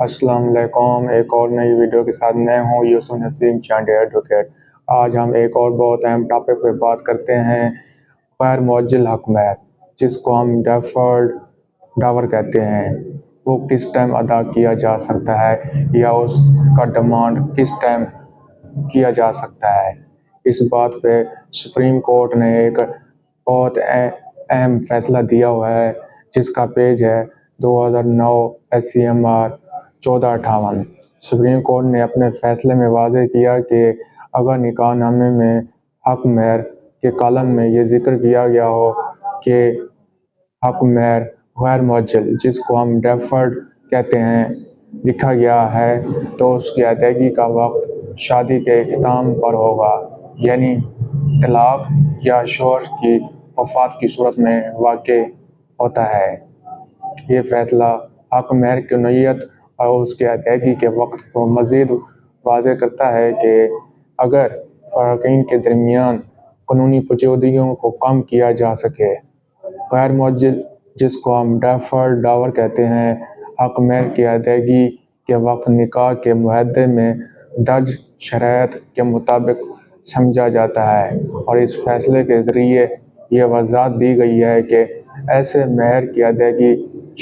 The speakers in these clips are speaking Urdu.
السلام علیکم، ایک اور نئی ویڈیو کے ساتھ میں ہوں یوسف نسیم چانڈی ایڈوکیٹ۔ آج ہم ایک اور بہت اہم ٹاپک پہ بات کرتے ہیں، غیر معجل حق مہر، جس کو ہم ڈیفرڈ ڈاور کہتے ہیں۔ وہ کس ٹائم ادا کیا جا سکتا ہے یا اس کا ڈیمانڈ کس ٹائم کیا جا سکتا ہے؟ اس بات پہ سپریم کورٹ نے ایک بہت اہم فیصلہ دیا ہوا ہے، جس کا پیج ہے 2009 SCMR 1458۔ سپریم کورٹ نے اپنے فیصلے میں واضح کیا کہ اگر نکاح نامے میں حق مہر کے کالم میں یہ ذکر کیا گیا ہو کہ حق مہر غیر معجل، جس کو ہم ڈیفرڈ کہتے ہیں، لکھا گیا ہے، تو اس کی ادائیگی کا وقت شادی کے اختتام پر ہوگا، یعنی طلاق یا شوہر کی وفات کی صورت میں واقع ہوتا ہے۔ یہ فیصلہ حق مہر کی نوعیت اور اس کی ادائیگی کے وقت کو مزید واضح کرتا ہے کہ اگر فریقین کے درمیان قانونی پیچیدگیوں کو کم کیا جا سکے۔ غیر معجل، جس کو ہم ڈیفرڈ ڈاور کہتے ہیں، حق مہر کی ادائیگی کے وقت نکاح کے معاہدے میں درج شرائط کے مطابق سمجھا جاتا ہے، اور اس فیصلے کے ذریعے یہ وضاحت دی گئی ہے کہ ایسے مہر کی ادائیگی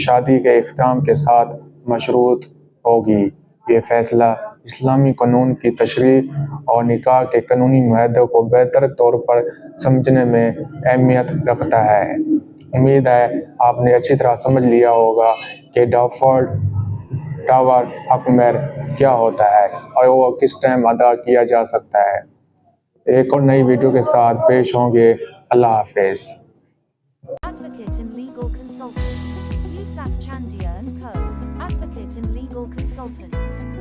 شادی کے اختتام کے ساتھ مشروط ہوگی۔ یہ فیصلہ اسلامی قانون کی تشریح اور نکاح کے قانونی معاہدے کو بہتر طور پر سمجھنے میں اہمیت رکھتا ہے۔ امید ہے آپ نے اچھی طرح سمجھ لیا ہوگا کہ ڈیفرڈ ڈاور حق مہر کیا ہوتا ہے اور وہ کس ٹائم ادا کیا جا سکتا ہے۔ ایک اور نئی ویڈیو کے ساتھ پیش ہوں گے۔ اللہ حافظ۔ Advocate and Legal Consultants. Yusuf Chandia & Co. Advocate and Legal Consultants.